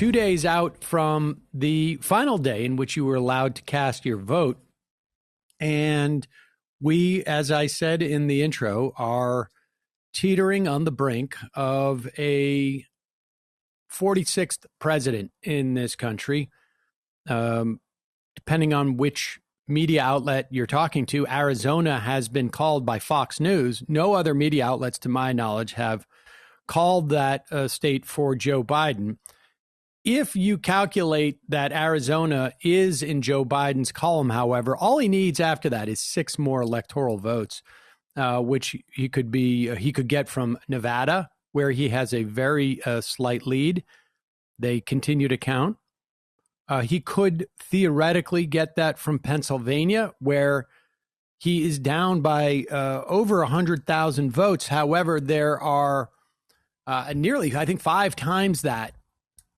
2 days out from the final day in which you were allowed to cast your vote. And we, as I said in the intro, are teetering on the brink of a 46th president in this country. Depending on which media outlet you're talking to, Arizona has been called by Fox News. No other media outlets, to my knowledge, have called that state for Joe Biden. If you calculate that Arizona is in Joe Biden's column, however, all he needs after that is 6 more electoral votes, which he could get from Nevada, where he has a very slight lead. They continue to count. He could theoretically get that from Pennsylvania, where he is down by over 100,000 votes. However, there are nearly, I think, 5 times that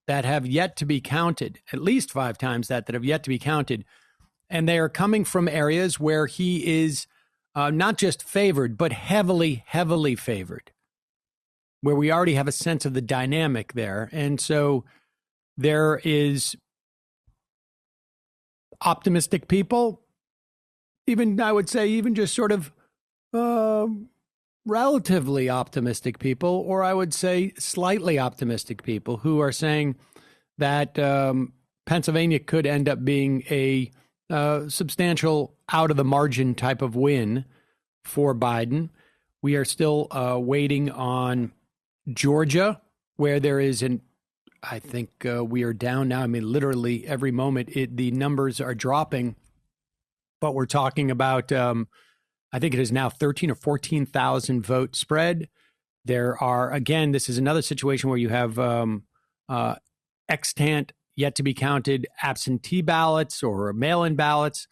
have yet to be counted, at least 5 times that have yet to be counted. And they are coming from areas where he is not just favored, but heavily, heavily favored, where we already have a sense of the dynamic there. And so there is optimistic people, even, I would say, even just sort of relatively optimistic people, or I would say slightly optimistic people, who are saying that Pennsylvania could end up being a substantial out of the margin type of win for Biden. We are still waiting on Georgia, where there is I think we are down now. I mean, literally every moment the numbers are dropping, but we're talking about I think it is now 13 or 14,000 vote spread. There are, again, this is another situation where you have extant, yet to be counted absentee ballots or mail-in ballots.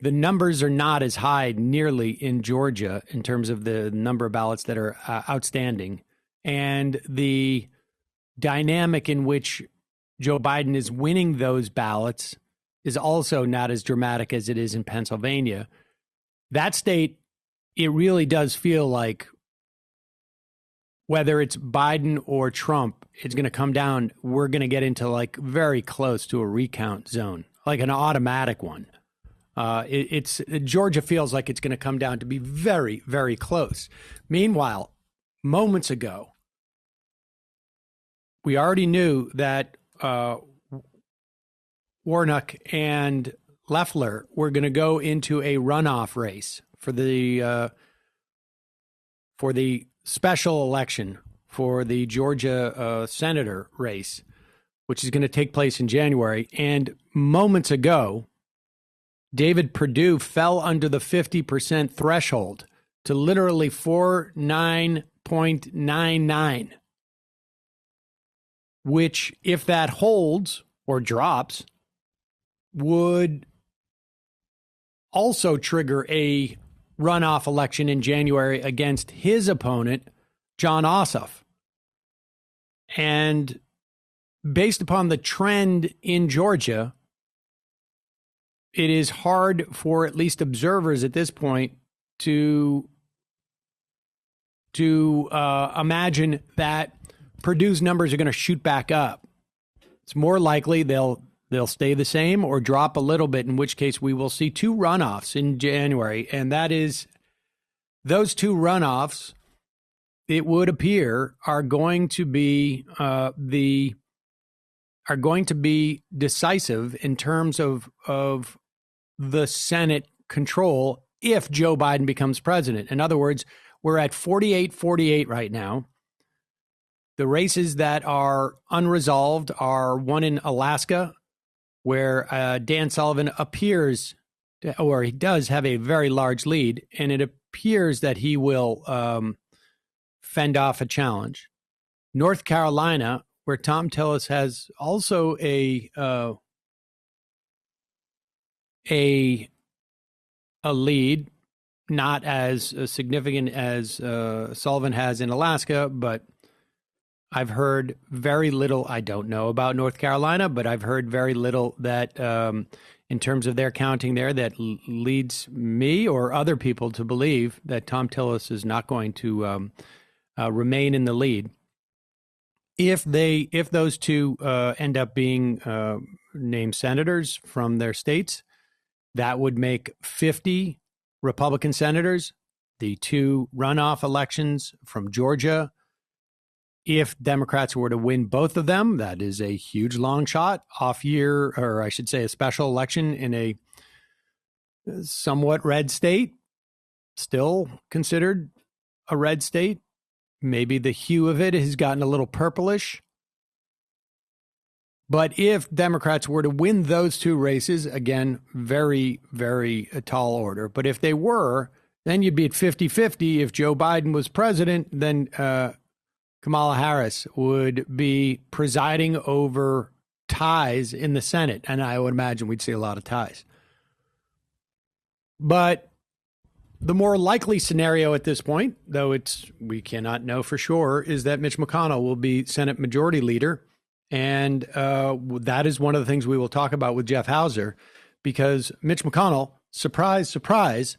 The numbers are not as high nearly in Georgia in terms of the number of ballots that are outstanding. And the dynamic in which Joe Biden is winning those ballots is also not as dramatic as it is in Pennsylvania. That state, it really does feel like whether it's Biden or Trump, it's going to come down. We're going to get into like very close to a recount zone, like an automatic one. Georgia feels like it's going to come down to be very, very close. Meanwhile, moments ago, we already knew that Warnock and Loeffler were going to go into a runoff race for the special election for the Georgia senator race, which is going to take place in January. And moments ago, David Perdue fell under the 50% threshold to literally 49.99, which, if that holds or drops, would also trigger a runoff election in January against his opponent, Jon Ossoff. And based upon the trend in Georgia, it is hard for at least observers at this point to imagine that Purdue's numbers are going to shoot back up. It's more likely they'll stay the same or drop a little bit, in which case we will see 2 runoffs in January. And that is, those 2 runoffs, it would appear, are going to be decisive in terms of the Senate control if Joe Biden becomes president. In other words, we're at 48-48 right now. The races that are unresolved are one in Alaska, where Dan Sullivan appears, or he does have a very large lead, and it appears that he will fend off a challenge. North Carolina, where Tom Tillis has also a lead, not as significant as Sullivan has in Alaska, but I've heard very little. I don't know about North Carolina, but I've heard very little that in terms of their counting there that leads me or other people to believe that Tom Tillis is not going to remain in the lead. if those two end up being named senators from their states, that would make 50 Republican senators. The two runoff elections from Georgia, if Democrats were to win both of them, that is a huge long shot off year, or I should say a special election in a somewhat red state, still considered a red state. Maybe the hue of it has gotten a little purplish. But if Democrats were to win those two races, again, very, very a tall order. But if they were, then you'd be at 50-50. If Joe Biden was president, then Kamala Harris would be presiding over ties in the Senate. And I would imagine we'd see a lot of ties. But the more likely scenario at this point, though we cannot know for sure, is that Mitch McConnell will be Senate Majority Leader. And that is one of the things we will talk about with Jeff Hauser, because Mitch McConnell, surprise, surprise,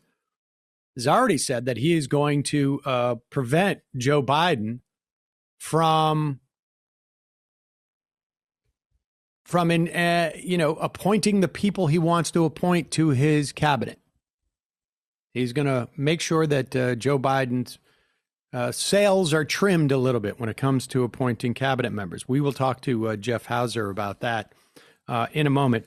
has already said that he is going to prevent Joe Biden from appointing the people he wants to appoint to his cabinet. He's going to make sure that Joe Biden's sails are trimmed a little bit when it comes to appointing cabinet members. We will talk to Jeff Hauser about that in a moment.